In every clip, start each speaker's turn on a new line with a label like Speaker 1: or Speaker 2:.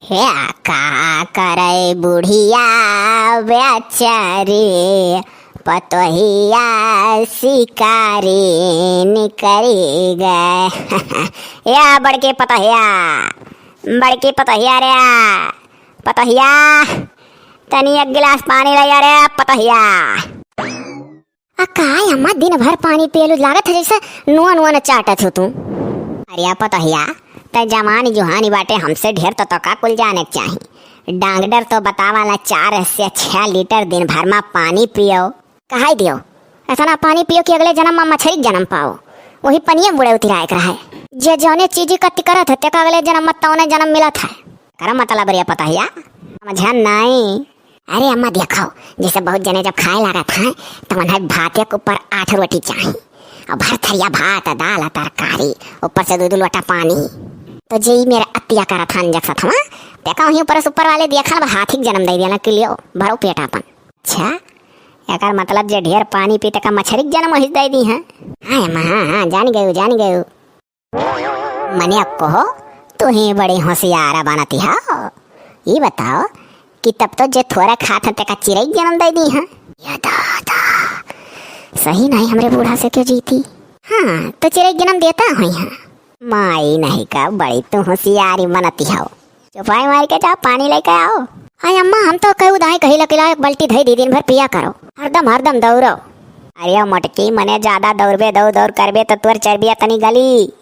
Speaker 1: हे का करे बुढ़िया बेचारी पतोहिया शिकारी निकरी गए। या बड़के पतोहिया रे पतोहिया तनी एक गिलास पानी ले रे पतोहिया। काय अम्मा दिन भर पानी पियलू लागत है जैसे नुआ नुआ न चाटत हो तू। अरे पतोहिया त जवानी जुहानी बाटे हमसे ढेर तो का कुल जाने के चाही। डॉक्टर तो बतावाला 4 से 6 लीटर दिन भर में पानी पियो। कहा दियो ऐसा ना पानी पियो कि अगले जन्म में मछली जन्म पाओ। वही पनिया बुढ़े उतराए कर है जे जौने चीज कति करत है का अगले जन्म में तौने जन्म मिलत है। कर मतलब रे पतोहिया समझ नहीं। अरे अम्मा देखो जैसे बहुत जने जब खाए लगा था तो उन्हें भात के ऊपर 8 रोटी चाहिए और भर थरिया भात दाल तरकारी ऊपर से 2 लोटा पानी। तो जी मेरा अतिया करा था जैसा था देखा वहीं ऊपर से ऊपर वाले देखा हाथी जन्म दे दिया कि लियो भरो पेट अपन। अच्छा यार मतलब जे ढेर पानी पीते का मछली जन्म ही दे दी है। हाँ अम्मा हाँ जान गए मने कहो तू ही बड़ी होशियार बनती है। ये बताओ कि तब तो जे थोड़ा खाते का चिड़ै जन्म दे दी है। सही नहीं हमरे बूढ़ा से क्यों जीती। हाँ तो चिड़ै जन्म देता हुई है माई नहीं का बड़ी तू होशियारी बनती हो। चुपाई मार के जाओ पानी लेके आओ। हाय अम्मा हम तो कहू दाई कही लकिला एक बाल्टी धई दी दिन भर पिया करो हरदम दौड़ो। अरे मोटकी मने ज्यादा दौड़ करबे तो तोर चर्बिया तनी गली।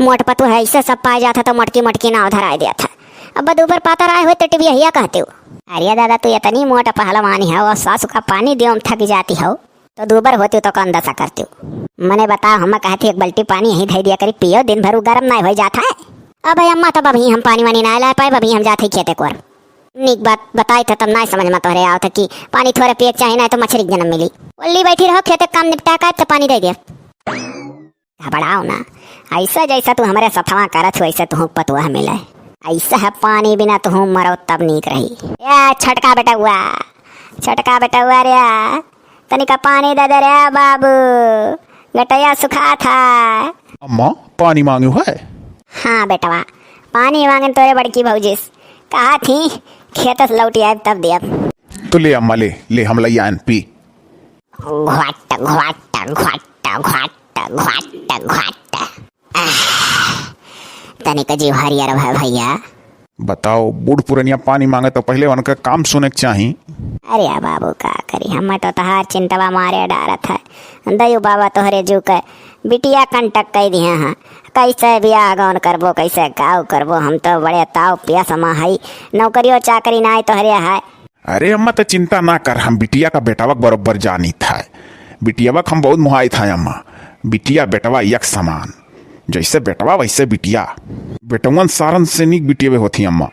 Speaker 1: मोट पतु है इससे सब पाया जाता तो मोटकी ना उधर आ दिया था। अब ऊपर पाता रहे हुए तो टिबिया कहते हो। अरे दादा तू इतनी मोटा पहलवानी है और सासू का पानी दियो थक जाती हो तो दूबर होती तो कौन दशा करती हो। मैंने बताओ हम कहती एक बाल्टी पानी यही धई दिया करी पियो दिन भर गर्म नहीं हो जाता है। अब अम्मा तब अभी हम पानी वानी ना ला पाए अभी हम जाते खेते को नीक बात बताए थे तब ना समझ में तोहरे आओ था कि पानी थोड़े पिए चाहिए ना तो मछली जन्म मिली। उल्ली बैठी रहो खेते काम निपटा कर तो पानी दे दिया। घबराओ ना ऐसा जैसा तू हमारे सथवा करत हो ऐसे तू पतुआ मिले ऐसा है पानी बिना तू मरो तब नीक रही। या छटका बेटा हुआ रे तनिका पानी दे दे रे बाबू गटैया सुखा था।
Speaker 2: अम्मा पानी मांगू है।
Speaker 1: हाँ बेटवा पानी मांगे तोरे बड़की भौजी कहा थी खेत से लौटी आए तब दिया।
Speaker 2: तो ले अम्मा ले हम लैयान पी।
Speaker 1: घाट तनिक जीव हरियर है भैया।
Speaker 2: बताओ बूढ़ पुरनिया पानी मांगे तो पहले उनका काम सुने के चाही।
Speaker 1: अरे बाबू का करी हम तो तहार चिंतवा मारे डारत है दयु बाबा तोहरे जू के बिटिया कंटक कह दिए हैं कैसे बियाह गौन करबो कैसे गाँव करबो। हम तो बड़े ताव पिया समा है नौकरियों चाकरी ना तोहरे है।
Speaker 2: अरे अम्मा तो चिंता ना कर हम बिटिया का बेटावक बरोबर जानी था। बिटियावक हम बहुत मुहाई था अम्मा। बिटिया बेटवा एक समान जैसे बेटवा वैसे बिटिया बेटवन सारन से नीक बिटिया होती अम्मा।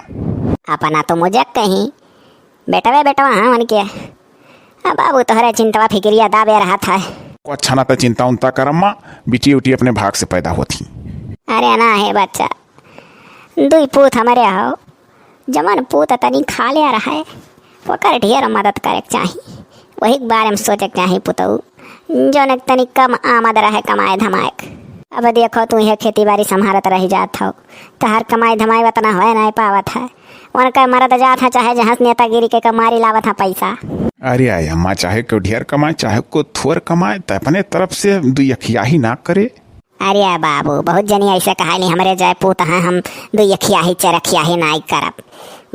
Speaker 1: अपना तो मुझे कहीं बेटवा हाँ मन के बाबू तोहरे चिंतवा फिक्रिया दाबे रहा था।
Speaker 2: को अच्छा ना तो चिंता उनता कर अम्मा बिटी उटी अपने भाग से पैदा होती।
Speaker 1: अरे ना है बच्चा 2 पूत हमारे हो जमन पूत तनी खा लिया रहा है ओकर ढेर मदद करे चाहिए। वही बारे में सोचे चाहिए पुतऊ जो न तनी कम आमद रहे कमाए धमाए। अब देखो तू ये खेती बाड़ी संभालत रह जात हो तहार कमाई धमाई उतना हो नहीं पावत है उनका मरद जात है चाहे जहाँ नेतागिरी के कमारी लावत है पैसा।
Speaker 2: अरे आय अम्मा चाहे को ढेर कमाए चाहे को थोर कमाए तो अपने तरफ से 2 अखिया ही ना करे।
Speaker 1: अरे बाबू बहुत जनी ऐसे कहानी हमारे जाए पूत हैं हम 2 अखिया ही 4 अखिया ही ना करब।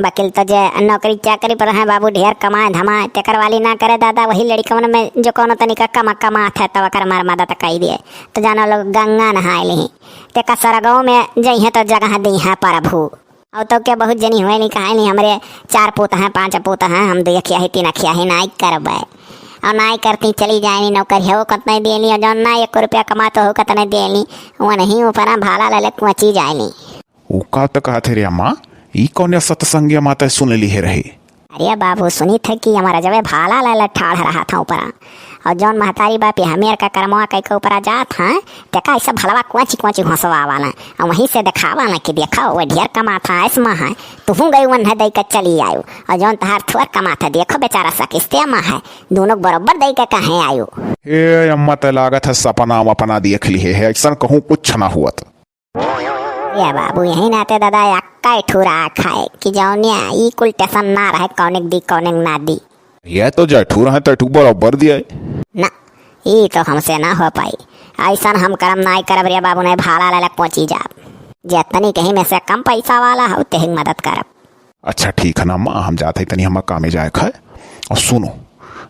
Speaker 1: वकील तो जे नौकरी चाकरी पर है बाबू ढेर कमाए धमाए तेकर वाली ना करे दादा वही लड़कन में जो कोनो तनिका कमात है तब अकर मार मदद कही दिए तो जाना लोग गंगा नहाए ली तेका सरगों में जइहे तो जगह दी है प्रभु। और तो क्या बहुत जनी हुए नहीं कहा नहीं हमारे 4 पूत हैं 5 पूत हैं हम 2 अखिया ही 3 अखिया ही ना करब और ना करती चली जाए नौकरी हो कतना दे ली और जो ना 1 रुपया कमाते हो कतना दे ली वो नहीं ऊपर भाला ले कुची जाए ली।
Speaker 2: वो का तो कहा थे रे अम्मा ई कौन सत्संग माता सुन ली है रही।
Speaker 1: अरे बाबू सुनी थे कि हमारा जब भाला ले ठाड़ रहा था ऊपर और जौन महतारी बापी हमेर का करमवा कह के ऊपर जात हैं देखा ऐसा भलवा कुची हंसवा वाला और वहीं से दिखावा ना कि देखो वो ढेर कमाता है ऐसा है तुम गई वन है दे के चली आयो और जौन तहार थोर कमाता देखो बेचारा सा किस्ते में है दोनों बराबर दे के कहे आयो।
Speaker 2: ए अम्मा तो लागत है सपना वपना देख ली है ऐसा कहूँ कुछ ना हुआ।
Speaker 1: ये बाबू यही नाते दादा अक्का ठुरा खाए कि जौनिया ई कुल टेंशन ना रहे कौनिक दी कौनिक ना दी।
Speaker 2: ये तो जैठू रहे तैठू बराबर दिया
Speaker 1: ना ई तो हमसे ना हो पाई। ऐसा हम करम नाई करब रे बाबू नहीं भाड़ा ले पहुंची जाब। जितनी कहीं में से कम पैसा वाला हो तेही मदद करब।
Speaker 2: अच्छा ठीक है ना माँ, हम जाते तनी हम कामे जाए खाए। और सुनो,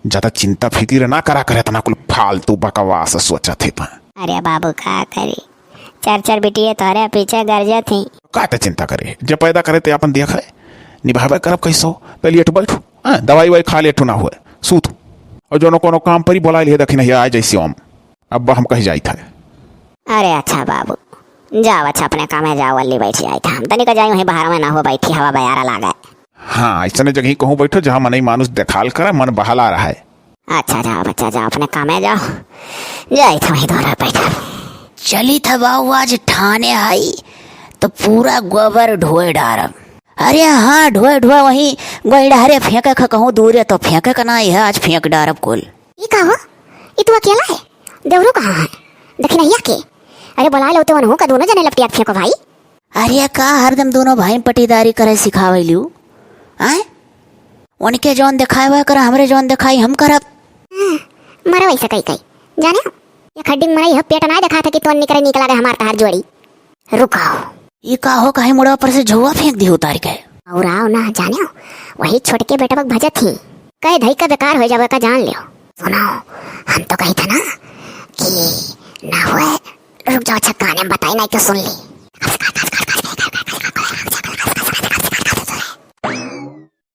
Speaker 2: ज्यादा चिंता फिक्र ना करा करे तना कुल फालतू बकवास सोचा थे।
Speaker 1: अरे बाबू का करी, चार बिटिया तोहरे पीछे गर्जे थी।
Speaker 2: का चिंता करे, जब पैदा करे ते अपन देख है निभावे करब कैसो। पहले एठू बैठू, दवाई वाई खा ले, एठू ना हुए सूत। और जो कोनो काम पर ही बोला लिए दखी नहीं आए जैसे हम अब हम कहीं जाई था।
Speaker 1: अरे अच्छा बाबू जाओ, अच्छा अपने काम में जाओ, अल्ली बैठ जाए था। हम तनी का जाए वहीं बाहर में ना हो बैठी हवा बयारा लागा।
Speaker 2: हाँ ऐसा जगह कहूँ बैठो जहाँ मन मानुष देखाल करे मन बहला रहा है।
Speaker 1: अच्छा जाओ बच्चा जाओ अपने काम में जाओ, जाए था वहीं द्वारा बैठा।
Speaker 3: चली था बाबू आज ठाने आई तो पूरा गोबर ढोए डारब। अरे हाँ ढोए ढोए वहीं गोई डारे फेंके कहूँ दूर तो फेंके का नहीं है, आज फेंक डारब कुल।
Speaker 1: ये का हो, ये तू अकेला है? देवरू कहाँ है? देखी नहीं के? अरे बुला लो तो हो का दोनों जने लपटिया फेंको भाई।
Speaker 3: अरे का हरदम दोनों भाई पटीदारी करे सिखावे लियो। आए उनके जौन दिखाए हुआ कर, हमरे जौन दिखाई हम करब।
Speaker 1: मरा वैसा कई कई जाने हो? ये खड्डी में मरा पेट ना दिखा था कि तो निकला गया हमार तहार जोड़ी। रुकाओ
Speaker 3: ये का हो कहीं मुड़ा पर से झुआ फेंक दी उतार के।
Speaker 1: और आओ ना जाने हो, वही छोटके बेटा बक भजत थी कहे धई का बेकार हो जावे का जान लियो। सुनो हम तो कही था ना कि ना हुए, रुक जाओ अच्छा गाने में बताई नहीं तो सुन ली।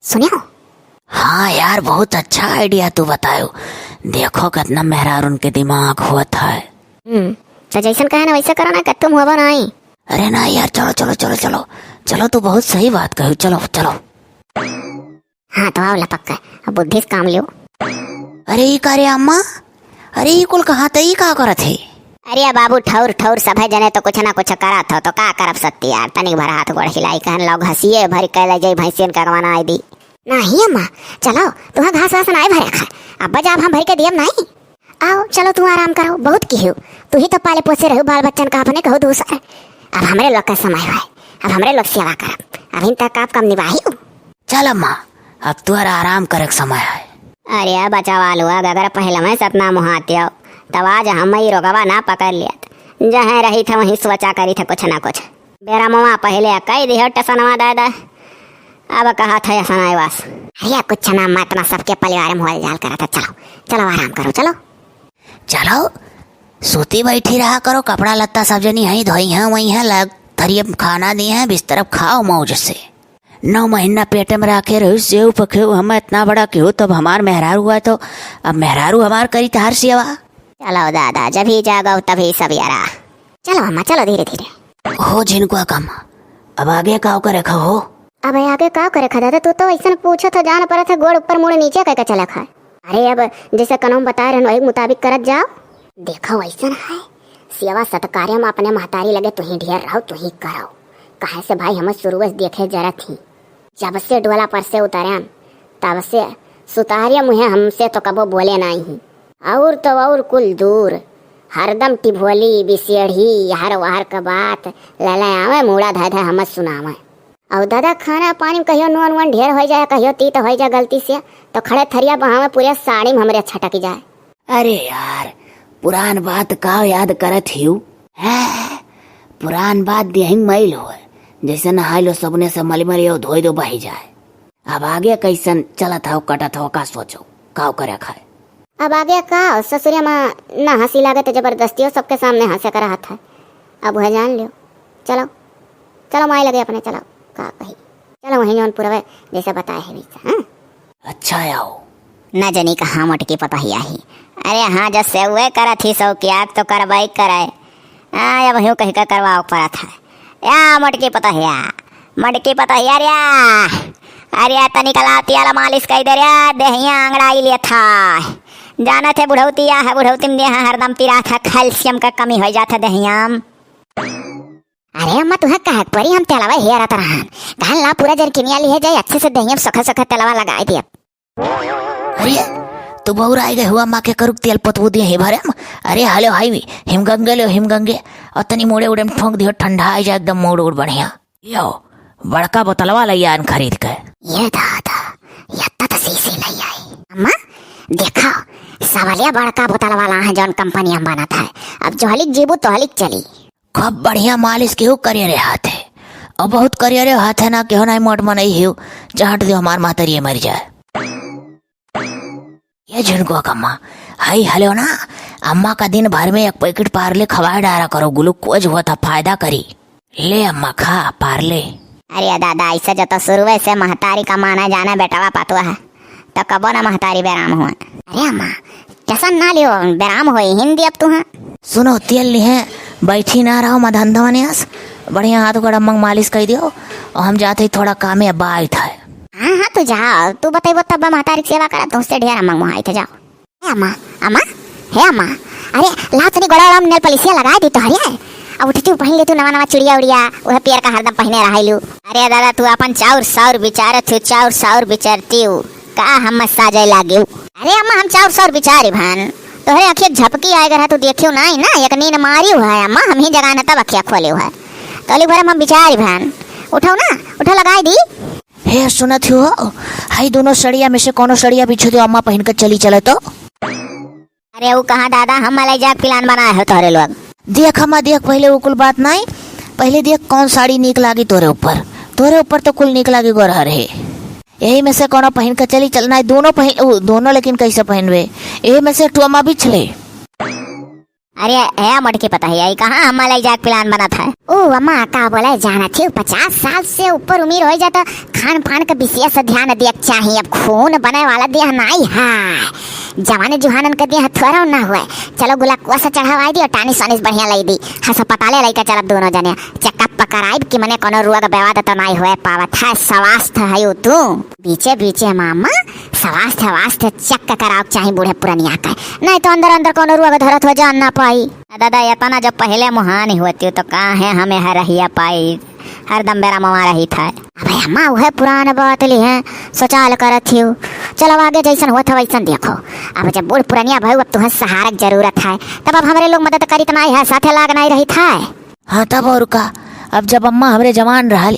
Speaker 1: सुनियो?
Speaker 3: हाँ यार बहुत अच्छा आइडिया तू बतायो। देखो कितना मेहरार उनके दिमाग हुआ था।
Speaker 1: तो जैसन कहे ना वैसे करो ना कि तुम होबो नहीं।
Speaker 3: अरे ना यार चलो चलो चलो चलो चलो, तू बहुत सही बात कही, चलो चलो।
Speaker 1: हाँ तो आओ लपक्का, अब बुद्धि से काम लियो।
Speaker 3: अरे ये का रे अम्मा, अरे ये कुल कहाँ था, ये का करत है?
Speaker 1: अरे बाबू ठौर ठौर सब है जने तो कुछ ना कुछ करत हो तो का करब सत्ती यार। तनिक भर हाथ गोड़ हिलाई कहन लोग हंसिए भर कह ले जाई भैंसियन का गवाना आई दी। नहीं अम्मा चलो तुहा घास वास नहीं भरे खा, अब जब हम भर के दियम नहीं। आओ चलो तू आराम करो, बहुत की हो तू ही तो पाले पोसे रहो बाल बच्चन का अपने कहो दूसरा। अब हमरे लोग का समय है, अब हमरे लोग सेवा करब, अब इन तक आप कम निभाही हो।
Speaker 3: चल अम्मा अब तुम्हारा आराम करे समय है।
Speaker 1: अरे बचावा लो अगर पहले मैं सपना मुहात्यो तब आज हम ही रोगवा ना पकड़ लिया। जहाँ रही था वहीं सोचा करी था कुछ ना कुछ। बेरा ममा पहले कई दिहो टसनवा दादा, अब कहा था ऐसा नहीं बस। अरे कुछ ना मत ना सबके परिवार में होल जाल करा था। चलो चलो आराम करो चलो।
Speaker 3: चलो सोती बैठी रहा करो, कपड़ा लत्ता सब जनी यहीं धोई हैं वहीं है लग थरिये खाना दिए हैं बिस्तर खाओ मौज से। 9 महीना पेट में रखे रहो सेव पखे हम इतना बड़ा क्यों, तब हमार मेहरारू हुआ तो अब मेहरारू हमार करी तार सेवा।
Speaker 1: चलो दादा जब ही जागो तभी सब यारा। चलो अम्मा चलो धीरे धीरे
Speaker 3: हो जिनको कम अब आगे का करे हो।
Speaker 1: अब आगे का करे खा दादा, तू तो ऐसा पूछो तो जान पड़ा था गोड़ ऊपर मुड़ नीचे कह चला खा। अरे अब जैसे कनम बता रहे वही मुताबिक करत जाओ। देखो ऐसा है सेवा सत्कार्य में अपने महतारी लगे तू ही ढेर रहो तू ही करो। कहे से भाई हम शुरू से देखे जरा थी, जब से डोला पर से उतारे तब से सुतारिया मुहे हमसे तो कबो बोले नहीं। और तो और कुल दूर हरदम टिभोली बिसेढ़ी हर वार का बात लले आवे मुड़ा धा धा हम सुनावे। और दादा खाना पानी में कहियो नोन वन ढेर हो जाए कहियो तीत हो जाए गलती से तो खड़े थरिया बहावे पूरे साड़ी में हमरे छटक जाए।
Speaker 3: अरे यार पुरान बात का याद करत हिउ है, पुरान बात देहिं मैल हो जैसे नहाय लो सबने से मलमल यो धोई दो बही जाए। अब आगे कैसन चलत हो कटत हो का सोचो का करे खाए।
Speaker 1: अब आगे का ससुरिया माँ ना हंसी लागत जबरदस्ती हो सबके सामने हंसे कर रहा था। अब वह जान लियो। चलो चलो माई लगे अपने चलो का कही चलो वहीं जौन पूरा जैसे बताए है वैसा। हाँ
Speaker 3: अच्छा आओ
Speaker 1: न जनी कहाँ मटकी पता ही आई। अरे हाँ जैसे वे करा थी सौ की आग तो करवाई कराए या वही कहीं का करवाओ पड़ा था या मटकी पता है मटकी पता है यार अरे तनिकलाती वाला मालिश कही दे रहा देहिया आंगड़ाई लिया था जाना थे बुढ़ौती या है बुढ़ौती में देहा हरदम पीरा था कैल्शियम का कमी हो जाता दहियाम। अरे अम्मा तुह कह परी हम तेलवा ही रहा रहा कहन ला पूरा जरकिनिया लिए जाए अच्छे से दहियाम सखा सखा तेलवा लगाए दिया।
Speaker 3: अरे तू बहुर आई गए हुआ माँ के करुक तेल पतवू दिए ही भरे अरे हालो हाई हिमगंगे लो हिमगंगे और तनी मोड़े उड़े में ठोंक दियो ठंडा आ जाए एकदम मोड़ उड़ बढ़िया यो बड़का बोतलवा लैया खरीद के
Speaker 1: ये दादा यत्ता तो शीशी लई आई अम्मा देखो सवालिया बड़का बोतल वाला है जौन कंपनी हम बनाता है अब जो हलिक जीबू तो हलिक चली
Speaker 3: खूब बढ़िया मालिश केहू करियरे हाथ है और बहुत करियरे हाथ है ना केहू नहीं मोट मनई हिउ चाहट दियो हमार मातरिये मर जाए ये झुनको अम्मा हाई हलो ना अम्मा का दिन भर में एक पैकेट पार्ले खवाए डारा करो ग्लूकोज हुआ था फायदा करी ले अम्मा खा पार्ले
Speaker 1: अरे दादा ऐसे जो तो शुरू से महतारी का माना जाना बेटावा पातुआ है तो कबो ना महतारी बेराम हुआ अरे अम्मा टेंशन ना लियो बेराम हुई हिंदी अब तू है
Speaker 3: सुनो तेल लिहे बैठी ना रहो मधंधवा न्यास बढ़िया हाथ को डम्मंग मालिश कर दियो और हम जाते ही थोड़ा काम है बाई था
Speaker 1: हाँ हाँ तू जाओ तू बताइबो तब महतारी की सेवा करा तुमसे ढेर अम्मा मुहाई थे जाओ हे अम्मा अम्मा हे अम्मा अरे ला तनी गोड़ा नेल पलिसिया लगा दी तो हरिया अब उठती पहन ले तू नवा नवा चुड़िया उड़िया वह पियर का हरदम पहने रहाइलू अरे दादा तू अपन चाउर साउर विचारत हो चाउर साउर विचारती हूँ का हम साजे लागे अरे अम्मा हम चाउर साउर विचारी भान तोहरे अखिया झपकी आएगा रहा तू देखियो नहीं ना एक नींद मारी हुआ है अम्मा हम ही जगह न तब अखिया खोले हुआ है तोली भर हम विचारी भान उठाओ ना उठा लगाई दी
Speaker 3: हे सुनत हो हाई दोनों सड़िया में से कोनो सड़िया बिछो दो अम्मा पहन कर चली चले तो
Speaker 1: अरे वो कहाँ दादा हम मलाई जाग प्लान बनाए हो तोहरे लोग
Speaker 3: देख अम्मा देख पहले वो कुल बात नहीं पहले देख कौन साड़ी निक लागी तोरे ऊपर तो कुल निक लागी गोर है यही में से कोनो पहन कर चली चलना है दोनों लेकिन कैसे पहनवे यही में से टुमा भी चले
Speaker 1: अरे है मटके पता है यही कहाँ हम मलाई जाग प्लान बना था ओ अम्मा का बोला जाना थी 50 साल से ऊपर उम्र हो जाता खान पान का विशेष ध्यान दिया चाहिए अब खून बने वाला दिया नहीं है जवाने जुहानन का दिया थोड़ा ना हुआ चलो गुला कोसा चढ़ावाई दी और टानी सानिस बढ़िया लाई दी हस्पताले लइका चलब दोनों जने चेकअप पकड़ाइब कि मने कोनो रुआ बेवाद तो नहीं हुए पावत है स्वास्थ्य है तू बीचे बीचे मामा स्वास्थ्य चेक कराओ चाहिए बूढ़े पुरनिया का नहीं तो अंदर अंदर कोनो रुआ धरत हो जान ना पाई दादा ये तना जब पहले मुहानी होती तो कहाँ है हमें हर रहिया पाई हरदम बेरा मवा रही था अबे अम्मा वह पुराना बात ली है सोचाल करत थी चलो आगे जैसन हुआ था वैसन देखो अब जब बूढ़ पुरानिया भाई अब तुम्हें सहारा की जरूरत है तब अब हमारे लोग मदद करी तो नहीं है साथे लाग नहीं रही था
Speaker 3: हाँ तब और का अब जब अम्मा हमरे जवान रहा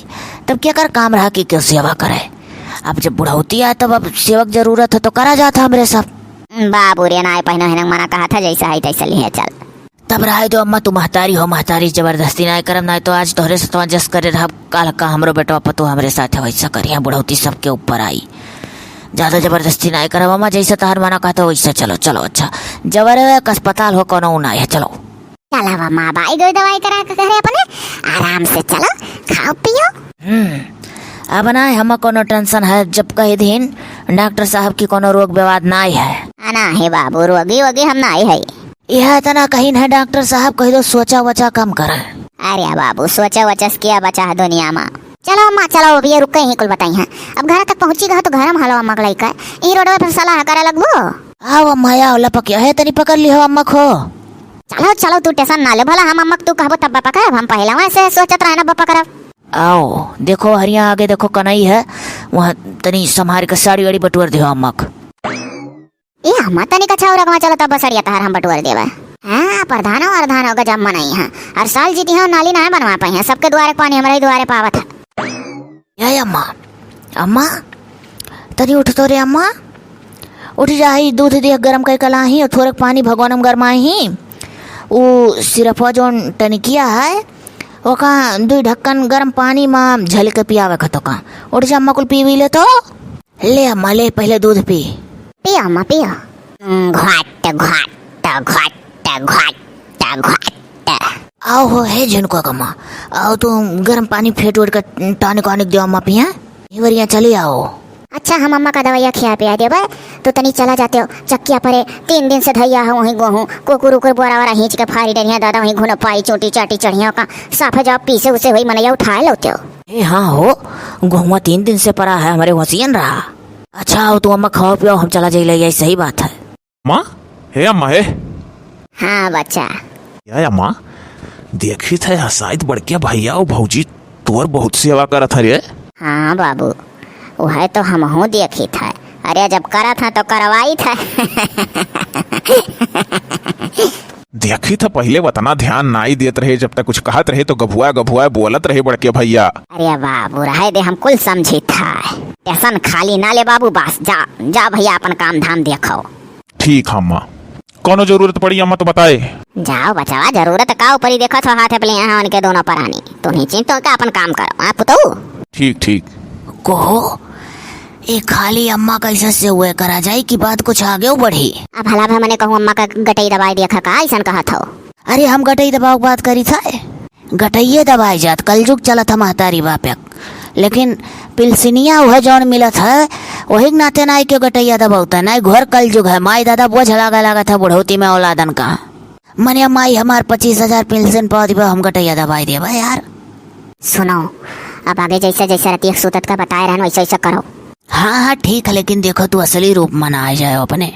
Speaker 3: तब क्या कर काम रहा कि क्यों सेवा करे अब जब बुढ़ौती आए तब अब सेवक जरूरत है तो करा जाता हमरे सब
Speaker 1: बाबू रे ना पहनो है मना कहा था जैसा है तैसा लिहे चल
Speaker 3: तब रहा दो अम्मा तू महतारी हो महतारी जबरदस्ती ना करम ना तो आज तोहरे से तो जस करे रहा काल का हमरो बेटा पतो हमरे साथ वैसा करिया बुढ़ौती सबके ऊपर आई ज्यादा जबरदस्ती ना करम अम्मा जैसा तहर मना कहता वैसा चलो चलो अच्छा जबर अस्पताल हो कोनो ना है चलो
Speaker 1: चला माँ बाई गई दवाई करा के करे अपने आराम से चलो खाओ पियो
Speaker 3: अब ना हम कोनो टेंशन है जब कहे दिन डॉक्टर साहब की कोनो रोग विवाद ना है
Speaker 1: ना है बाबू रोगी वोगी हम ना है
Speaker 3: यह तना कहीं है डॉक्टर साहब कह दो सोचा वचा कम करे
Speaker 1: अरे बाबू सोचा वचस किया बचा है दुनिया में चलो अम्मा चलो ये रुक ही कुल बताई है अब घर तक पहुंची गए तो घर में हलो अम्मा लइका ई रोड पर सलाह करे लगबो
Speaker 3: आओ अम्मा आओ लपकिया है तनी पकड़ ली हो अम्मा खो
Speaker 1: चलो चलो तू टेंशन ना ले भला हम अम्मा तू कहबो तब पकड़ब हम पहला वैसे सोचत रहना बप्पा करब
Speaker 3: आओ देखो हरिया आगे देखो कनई है वहाँ तनी संभार के साड़ी वाड़ी बटुर दे अम्मा
Speaker 1: ये अम्मा तनी कछा और रगवा चलो तब बसड़िया तहर हम बटुर देबे हां प्रधानो अर्धानो का जब मनाई है हर साल जीती है नाली ना बनवा पाई है सबके द्वारे पानी हमारे द्वारे पावत है
Speaker 3: या अम्मा अम्मा तनी उठ तो रे अम्मा उठ जाही दूध दे गरम कर कलाही और थोड़े पानी भगवानम गरमाही वो सिर्फ जोन टनिकिया है वो का दो ढक्कन गरम पानी में झल के पियावे खतो का उठ जा अम्मा कुल पी भी ले तो ले अम्मा ले पहले दूध पी
Speaker 1: पियो अम्मा पियो घाट घाट घाट घाट घाट
Speaker 3: आओ हो है झुनको कम्मा आओ तो गरम पानी फेट उठ कर टानिक वानिक दो अम्मा पिया वरिया चली आओ
Speaker 1: अच्छा हम अम्मा का दवाइया खिया पिया देबे तो तनी चला जाते हो चक्किया परे 3 दिन से धैया है वहीं गोहूं कुकुर उकुर बोरा वारा हिंच के फाड़ी डरिया दादा वहीं घुन पाई चोटी चाटी चढ़िया का साफे जाओ पीसे उसे हुई मनैया उठा लेते हो
Speaker 3: ए हाँ हो गोहुआ 3 दिन से पड़ा है हमारे वसीयन रहा अच्छा आओ तू अम्मा खाओ पियो हम चला जाइए यही सही बात है
Speaker 2: माँ हे अम्मा हे
Speaker 1: हाँ बच्चा
Speaker 2: या अम्मा देखी थे शायद बड़किया भैया और भौजी तोर बहुत सेवा करत हरे
Speaker 1: हाँ बाबू वह तो हम देखी था अरे जब करा था तो करवाई था।
Speaker 2: देखी था पहले उतना ध्यान नाई देत रहे, जब तक कुछ कहत रहे तो गभुआ गभुआ बोलत रहे बड़के भैया।
Speaker 1: अरे बाबू रहे दे, हम कुल समझी था। टेंशन खाली ना ले बाबू, बस जा जा भैया अपन काम धाम देखो।
Speaker 2: ठीक है अम्मा, कोनो जरूरत पड़ी अम्मा तो बताए।
Speaker 1: जाओ बचावा, जरूरत का ऊपर ही देखो तो हाथ पे यहाँ उनके दोनों परानी, तुम ही चिंतो का अपन काम करो। आप पुतऊ
Speaker 2: ठीक ठीक।
Speaker 3: को ये खाली अम्मा कैसे से हुए करा जाए की बात कुछ आगे बढ़ी।
Speaker 1: अब भला भाई मैंने कहूँ अम्मा का गटई दवाई देखा का ऐसा कहा था।
Speaker 3: अरे हम गटई दबाव बात करी था, गटइये दबाई जात कलजुग चला था महतारी बापक, लेकिन पिलसिनिया वह जौन मिला था वही नाते नाई के गटैया दबावता ना घर कलजुग है। माई दादा बोझ लगा था बुढ़ौती में औलादन का। मने माई हमार 25,000 पिलसिन पौ दिबा, हम गटैया दबाई देबा यार।
Speaker 1: सुनो अब आगे जैसे जैसे रतिया सूतत का बताए रहन वैसे वैसे करो।
Speaker 3: हाँ हाँ ठीक है, लेकिन देखो तू असली रूप मना आ जाए अपने,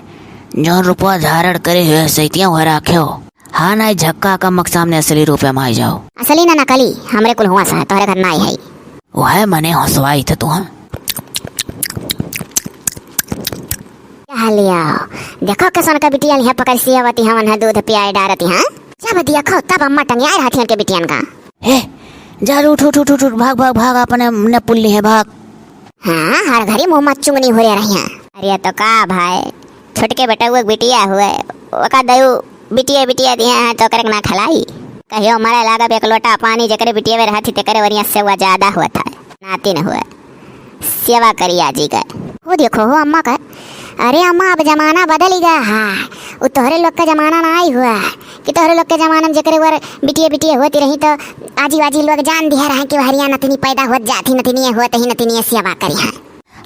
Speaker 3: जौन रुपया धारण करे हुए सैतिया हुआ रखे हो। हाँ ना झक्का का मक सामने असली रूप में आ जाओ।
Speaker 1: असली ना नकली हमरे कुल हुआ सा तोहरे घर ना आई है।
Speaker 3: वह मने हंसवाई थे तुम।
Speaker 1: क्या लिया देखो कैसन का बिटिया यहाँ पकड़ सियावती हमन है दूध पियाए डारती। हाँ जब देखो तब अम्मा टंगिया रहती के बिटियन का।
Speaker 3: हे जा उठ उठ उठ उठ भाग भाग भाग, अपने न पुल्ली है भाग।
Speaker 1: हाँ हर घड़ी मुँह मत चुंगनी हो रही हैं। अरे तो का भाई छुटके बेटा हुए बिटिया हुए ओका दयु बिटिया बिटिया दिया है तो करक ना खलाई। कहियो मरे लागा एक लोटा पानी जकरे बिटिया में रहती ते करे वरिया से हुआ ज्यादा हुआ था नाती न हुआ सेवा करी आजी का। वो देखो हो अम्मा का। अरे अम्मा अब जमाना बदल ही गया है, वो तोहरे लोग का जमाना ना आई हुआ है कि तोहरे लोग के जमाना में जकरे वर बिटिया बिटिया होती रही तो आजी वाजी लोग जान दिया रहे कि हरिया नतनी पैदा हो जाती नतनी होत ही नतनी सेवा करी है।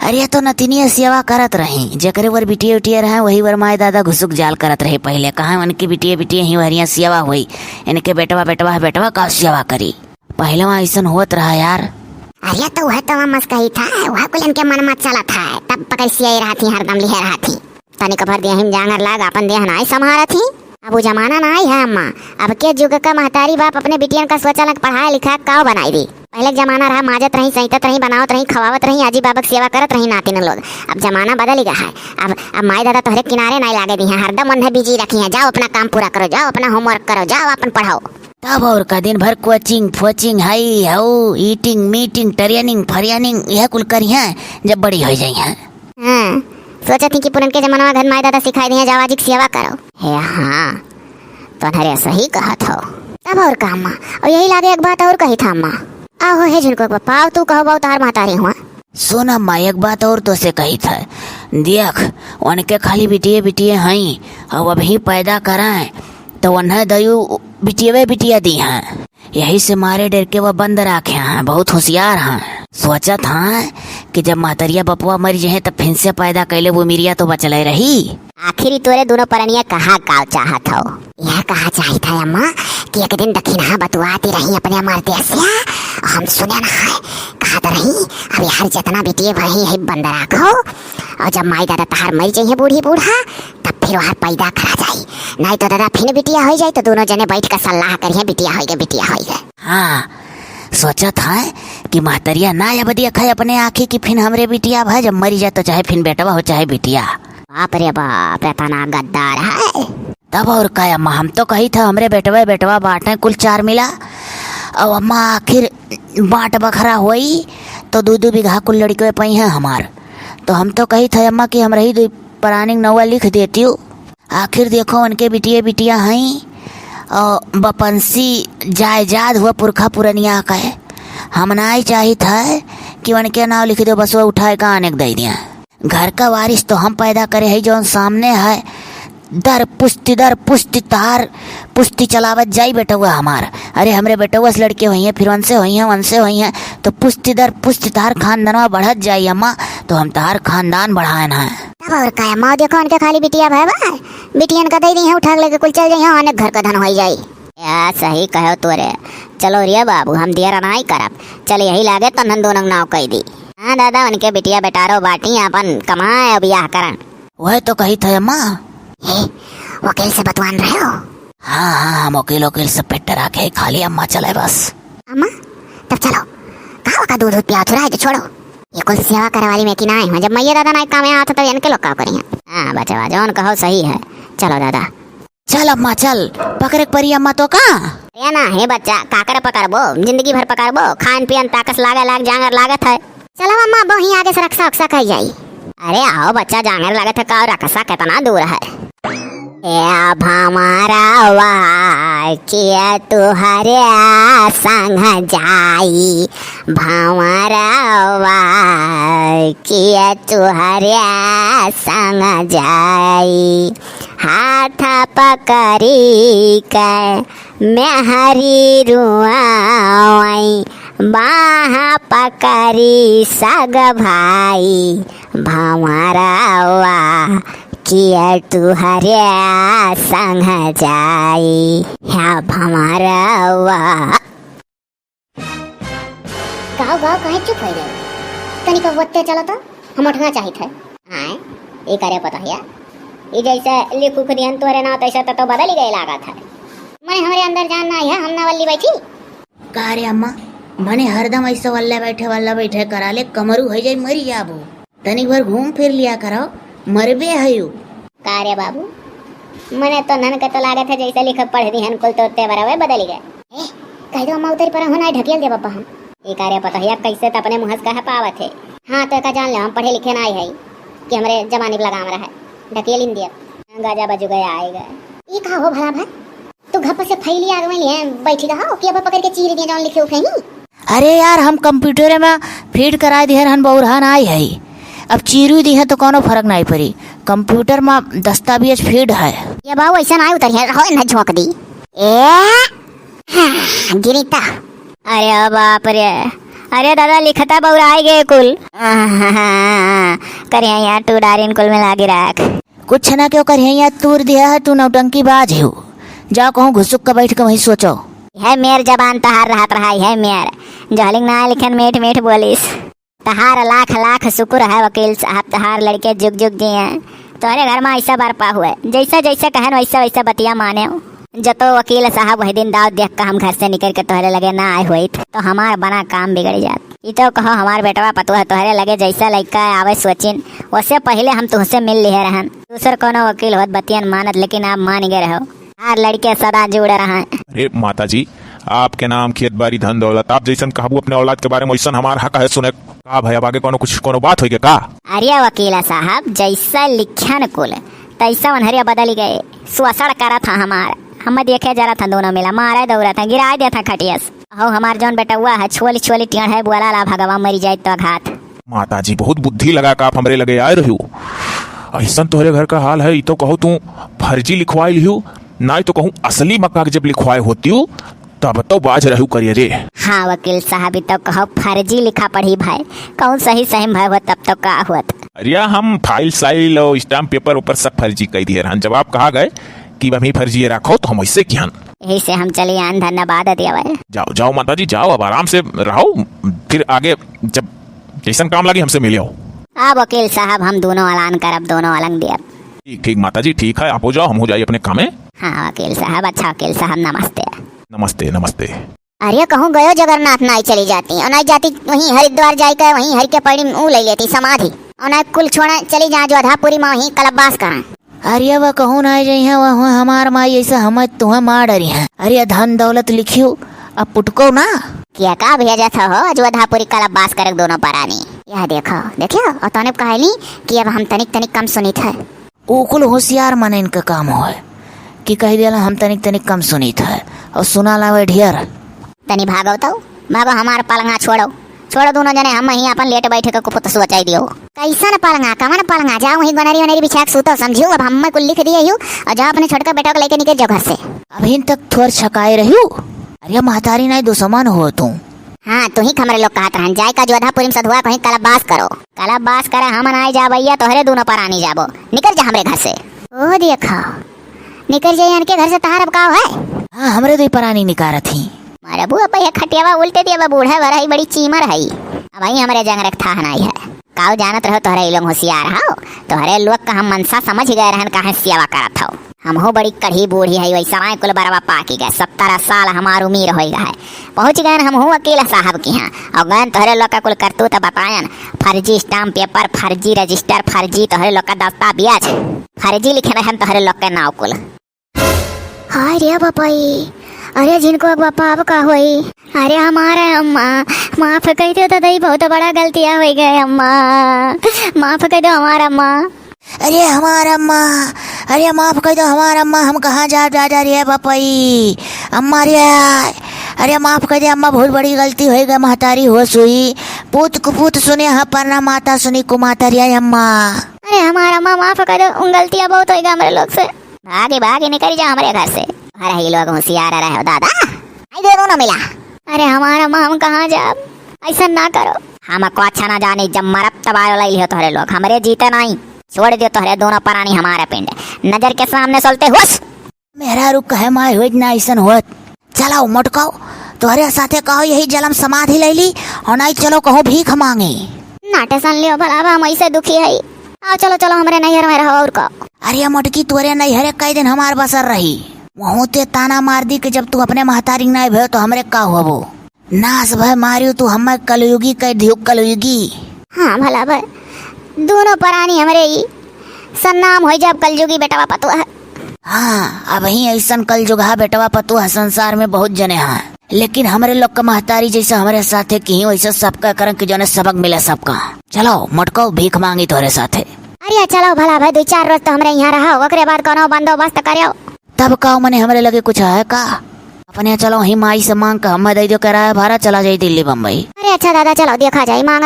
Speaker 3: अरे तो नतिनिया सेवा करत रही, जकरे वर बिटिया उटिया रहे वही वर माए दादा घुसुक जाल करत रहे। पहले कहा उनकी बिटिया बिटिया ही वरिया सेवा हुई, इनके बेटवा बेटवा बेटवा का सेवा करी। पहले वहाँ ऐसा होत रहा यार।
Speaker 1: अरे तो वह तो मस्का ही था, वह कुल इनके मन में चला था तब पकड़ सियाई रहा थी हरदम लिहे रहा थी तनिक भर दिया हिम जांगर लाग अपन देह नाई समारा थी। अब वो जमाना ना आई है अम्मा, अब के जुग का महतारी बाप अपने बिटियन का सोचा लग पढ़ाया लिखा काव बनाई दी। पहले जमाना रहा माजत रही सहितत रही बनावत रही खवावत रही आजी बाबा सेवा करत रही नातिन लोग। अब जमाना बदल ही गया है, अब माई दादा तोहरे किनारे नहीं लागे दी है, हरदम उन्हें बिजी रखी है। जाओ अपना काम पूरा करो, जाओ अपना होमवर्क करो, जाओ अपन पढ़ाओ।
Speaker 3: तब और का दिन भर कोचिंग फोचिंग हाई हाउ ईटिंग मीटिंग ट्रेनिंग फरियानिंग यह कुल करी है जब बड़ी हो जाई है।
Speaker 1: हाँ सोचा थी कि पुरन के जमाना में घर माई दादा सिखाई दिए जाओ आजी की सेवा करो। हे हाँ तुम्हारे सही कहा था। तब और का अम्मा, और यही लागे एक बात और कही था अम्मा। आहो है झुनको पापा तू कहो बहुत तार महतारी हुआ।
Speaker 3: सोना माँ एक बात और तो से कही था, देख उनके खाली बिटिया बिटिया हई अब अभी पैदा कराएं तो उन्हें दयु बिटिया बिटिया दी हैं, यही से मारे डर के वह बंद रखे हैं, बहुत होशियार हैं। सोचा था कि जब मातरिया बपुआ मर जाए तब फिर से पैदा कैले वो मिरिया तो बचल रही।
Speaker 1: आखिरी तोरे दोनों परनिया कहा काव चाहत हो। यह कहा चाही था अम्मा कि एक दिन दक्षिणा बतुआती रही अपने मर्दे से, हम सुने ना है कहा तो रही अब यार जितना बेटिए वही है बंद रखो, और जब माई दादा तहार मर जाइए बूढ़ी बूढ़ा तब फिर वहां पैदा करा जाये, नहीं तो दादा फिर बिटिया हो जाए तो दोनों जने बैठ कर सलाह करिए बिटिया हो गए बिटिया हो गए।
Speaker 3: हाँ सोचा था कि महतरिया ना या बदिया खाए अपने आँखी की फिर हमरे बिटिया भाई जब मरी जाए तो चाहे फिर बेटवा हो चाहे बिटिया।
Speaker 1: बाप रे बाप तना गद्दार है।
Speaker 3: तब और का अम्मा हम तो कही था हमरे बेटवा बेटवा बांटे कुल 4 मिला, और अम्मा आखिर बांट बखरा हुई तो 2-2 बीघा कुल लड़के पई है हमार, तो हम तो कही था अम्मा कि हम रही 2 प्राणिक नौवा लिख देती हूँ। आखिर देखो उनके बिटिया बिटिया हई और बपंसी जायजाद हुआ पुरखा पुरनिया का है, हम ना ही चाहिए था कि उनके नाम लिख दो बस वो उठाए का आने दे दिया। घर का वारिस तो हम पैदा करे है जो सामने है, दर पुष्टि तार पुष्टि चलावत जाई बेटा हुआ हमार। अरे हमरे बेटा हुआ लड़के हुई हैं फिर उनसे हुई हैं तो पुष्टि दर पुष्टि तार खानदानवा बढ़त जाई अम्मा, तो हम तार खानदान बढ़ाए ना।
Speaker 1: तब और का अम्मा देखो उनके खाली बिटिया भाई बा बिटियन का दे दी है उठा लेके कुल चल जाइए अनेक घर का धन हो जाई। या सही कहो तोरे, चलो रिया बाबू हम दिया नहीं करब, चल यही लागे तो नन दोनों नाव कह दी। हाँ दादा उनके बिटिया बेटारो बाटी अपन कमाए ब्याह करन।
Speaker 3: वह तो कही था अम्मा।
Speaker 1: वकील से बतवान रहे हो?
Speaker 3: हाँ हम वकील से पेट रखे खाली अम्मा चले बस।
Speaker 1: अम्मा तब चलो कहा का दूध पिया थोड़ा है छोड़ो। ये कुल सेवा करे वाली में कि ना है, जब मैया दादा ना काम आता तो इनके लोग का करेंगे। हाँ बचवा जौन कहो सही है, चलो दादा।
Speaker 3: चल अम्मा चल, पकड़े परी अम्मा तो का।
Speaker 1: या ना हे बच्चा काकर पकड़बो, जिंदगी भर पकड़बो, खान पियन ताकस लाग जांगर लागत है। चलो अम्मा बहु आगे से रक्षा उक्षा कर जाई। अरे आओ बच्चा, जांगर लागत है का, रक्षा कितना दूर है। अब हमारा वार किया तुहरे संग जाई, भंवरा वार किया तुहरे संग जाई, हाथ पकड़ी के मैं हरी रुआई, बाह पकड़ी सग भाई, भंवरा वार किया तुहरे संग जाई, ह्या भंवरवा। गाँव गाँव कहे चुप हो गए, तनिक वत्ते चलो तो हम उठना चाहिए थे। हाँ ये करे पता है, ये जैसे लिखू खुदियन तोरे ना तैसा तो बदल ही गए लागत है। मैंने हमारे अंदर जानना है, हम ना वल्ली बैठी।
Speaker 3: का रे अम्मा, मने हरदम ऐसा वल्ला बैठे करा ले, कमरू हो जाए मरी जाबो। तनिक भर घूम फिर लिया करो, मरबे हयू।
Speaker 1: का रे बाबू, मने तो नन के तो लागत है जैसे लिख पढ़ दी हन कुल तो ते बराबर बदल गए। ए कह दो अम्मा उतर पर होना ढकेल दे बाबा हम। ये कार्य पता है कैसे तो अपने मुहस कह पावत है। हाँ तो का जान ले, हम पढ़े लिखे ना है कि हमारे जमाने पे लगाम रहा है, ढकेल इन दिया गाजा बजू गया आएगा। ये कहा हो भला भाई, तू घप से फैली आग में लिए बैठी रहा कि अब पकड़ के चीर दिया जान लिखे उखे ही।
Speaker 3: अरे यार हम कंप्यूटर में फीड करा दिहर हन बहुरहान आई है, अब चीरू दी है तो कोनो फर्क नहीं पड़ी, कंप्यूटर में दस्तावेज फीड है।
Speaker 1: ये बाबू ऐसा ना उतर है, रहो न झोंक दी। ए गिरीता, अरे बाप रे, अरे दादा लिखता बहुराई गए कुल। करे यार तू डारिन कुल में लागे रख।
Speaker 3: कुछ ना क्यों कर यार तूर दिया है, तू नौटंकी बाज हो। जाओ कहूँ घुसुक का बैठ के वहीं सोचो।
Speaker 1: है मेर जबान तहार रहत रहा है मेर, जहलिंग ना लिखन मीठ मीठ बोलिस। तहार लाख लाख शुक्र है वकील साहब, तहार लड़के जुग जुग जिए, तुम्हारे घर में ऐसा बरपा हुआ, जैसा जैसा कहन वैसा वैसा बतिया माने। जतो वकील साहब वही दिन दाव देख कर हम घर से निकल के तोहरे लगे ना आए हुई तो हमार बना काम बिगड़ जात। ये तो कहो हमार बेटवा पतु है तोहरे लगे जैसा लड़का आवे सोचिन, उससे पहले हम तुझसे मिल लिए रहन। दूसर कोनो वकील होत बतियन मानत, लेकिन आप मान गए रहो, हर लड़के सदा जुड़े रहा।
Speaker 2: अरे माता जी, आपके नाम खेत बाड़ी धन दौलत, आप जैसन कहबू अपने औलाद के बारे में वैसन हमार हक है सुने का। भाई अब आगे कोनो बात होगी का?
Speaker 1: अरे वकील साहब जैसा लिखन कुल तैसा उन्हरिया बदल गए, सुअसड़ करा था हमारा, हम देखे जरा था दोनों मिला, मारा दौड़ा था, गिरा दिया था खटियस। हो हमार जौन बेटा हुआ है छोली छोली टेढ़ है, बोला ला भगवान मरी जाए तो घात।
Speaker 2: माता जी बहुत बुद्धि लगा का आप हमरे लगे आए रही हो, ऐसा तोहरे घर का हाल है। तो कहूँ तू फर्जी लिखवाई लिहू, ना तो कहूँ असली मक्का जब लिखवाए होती हूँ तब तो बाज रहू करिए रे।
Speaker 1: हाँ वकील साहब तो कहो फर्जी लिखा पढ़ी भाई, कहूँ सही सही भाई हो तब तो का हुआ।
Speaker 2: अरे हम फाइल साइल और स्टाम्प पेपर ऊपर सब फर्जी कह दिए रहन, जब आप कहा गए कि हम ही फर्जी रखो तो हम ऐसे किहन,
Speaker 1: यही से हम चले आन धन्यवाद दिया।
Speaker 2: जाओ जाओ माता जी जाओ, अब आराम से रहो, फिर आगे जब जैसन काम लगे हमसे मिले हो।
Speaker 1: अब वकील साहब हम दोनों ऐलान करब, दोनों अलग दिया।
Speaker 2: ठीक ठीक माता जी ठीक है, आप हो जाओ, हम हो जाइए अपने काम में।
Speaker 1: हाँ वकील साहब, अच्छा वकील साहब नमस्ते।
Speaker 2: नमस्ते नमस्ते।
Speaker 1: अरे कहूँ गयो जगन्नाथ नाई चली जाती और नाई जाती वहीं हरिद्वार जाकर वहीं हर के पड़ी ऊ ले लेती समाधि, और नाई कुल छोड़ा चली जा जो अधापुरी में वहीं कलबास करा।
Speaker 3: अरे वह कहूँ ना जाइ है वह हमार माई ऐसा हम तुम्हें मार डरी है। अरे धन दौलत लिखियो अब पुटको ना
Speaker 1: क्या का भेजा था हो जो अधापुरी कलबास करे दोनों परानी। यह देखो देखियो, और तने कहली कि अब हम तनिक तनिक कम सुनी थे।
Speaker 3: ओकुल होशियार मन इनका काम हो कि कह दिया हम तनिक तनिक कम सुनी थे और सुना लावे ढेर।
Speaker 1: तनी भागो तो भागो, हमार पलंगा छोड़ो छोड़ो दोनों जने, हम वहीं अपन लेट बैठे के कुपत सोचाई दियो। कैसा न पलंगा कमन पलंगा, जाओ वहीं गनरी वनरी बिछा के सूतो समझियो। अब हम कुल लिख दिए हूँ और जाओ अपने छोटका बेटा को लेके निकल जाओ घर से।
Speaker 3: अभी तक थोड़ छकाए रही हूँ। अरे महतारी नहीं दुश्मन हो तुम।
Speaker 1: हाँ तू ही खमरे लोग कहत रहन जाय का जोधापुरी में सधुआ कहीं कलबास करो, कलबास करे हम आए जा भैया तोहरे दोनों परानी जाबो, निकल जा हमरे घर से। ओ देखो निकल जाइए इनके घर से, तहार अब का है।
Speaker 3: हाँ हमरे दो परानी निकारा थी।
Speaker 1: मारे बुआ भैया खटियावा उल्टे दिया बूढ़ा भराई बड़ी चीमर है। अब वही हमारे जंग रखता नहीं है, काऊ जानत रहो तोहरे लोग होशियार हो, तोहरे लोग का हम मनसा समझ गए रहन कहा सेवा करत हो। हमहू बड़ी कढ़ी बूढ़ी है वैसा माए कुल बरवा पाकी गए 70 साल हमार उम्र हो गए पहुँच गए हमहू वकील साहब के यहाँ और गए तोहरे लोग का कुल करतू तो बतायन फर्जी स्टाम्प पेपर फर्जी रजिस्टर फर्जी तोहरे लोग का दस्तावेज फर्जी लिखे रहन तोहरे लोग के नाव कुल। हाय रे बापाई अरे जिनको बापा अब का होई अरे हमारा अम्मा माफ कर दो तो दई बहुत बड़ा गलतियां हो गए अम्मा माफ कर दो हमारा अम्मा।
Speaker 3: अरे हमारा अम्मा अरे माफ कर दो हमारा अम्मा हम कहाँ जा रे बापाई अम्मा रे अरे माफ कर दे अम्मा बहुत बड़ी गलती हो गई महतारी हो सुई पूत कुपूत सुने हाँ परना माता सुनी कुमाता रे अम्मा।
Speaker 1: अरे हमारा अम्मा माफ कर दो गलतियां बहुत हो गई हमारे लोग से भागे भागे निकल जा हमारे घर से। अरे ये लोग होशियार रहे हो दादा आई दोनों ना मिला। अरे हमारा अम्मा हम कहाँ जा ऐसा ना करो हमको अच्छा ना जाने जब मरब तबार लाई हो तोहरे लोग हमारे जीते नहीं छोड़ दियो तोहरे दोनों प्राणी हमारा पिंड नजर के सामने चलते हुस
Speaker 3: मेरा रुक है माय हो ना ऐसा होत चलाओ मोटकाओ तोहरे साथे कहो यही जलम समाधि ले ली और नहीं चलो कहो भीख मांगे
Speaker 1: नाटे सन लियो भला हम ऐसे दुखी है आओ चलो चलो हमारे नैहर में रहो और को।
Speaker 3: अरे मोटकी तोरे नैहरे कई दिन हमार बसर रही वहू ते ताना मार दी कि जब तू अपने महतारी नहीं भयो तो हमरे का होबो नास भय मारियो तू हम कलयुगी कह दियो कलयुगी।
Speaker 1: हाँ भला भाई दोनों प्राणी हमारे ही सन्नाम हो जब कलयुगी बेटा पतो है।
Speaker 3: हाँ अब ही ऐसा कल जुगा बेटवा पतु है संसार में बहुत जने हैं लेकिन हमारे लोग का महतारी जैसा हमारे साथे की वैसा सबका करम की जो सबक मिले सबका। चलो मटको भीख मांगी तोरे साथे।
Speaker 1: अरे चलो भला भाई 2-4 रोज तो हमारे यहाँ रहो ओकरे बाद कोनो बंदोबस्त करियो
Speaker 3: तब का मने हमारे लगे कुछ है का अपने चलो ही माई से मांग का हम दे दो किराया भाड़ा चला जाए दिल्ली बम्बई।
Speaker 1: अरे अच्छा दादा चलो देखा जाए मांग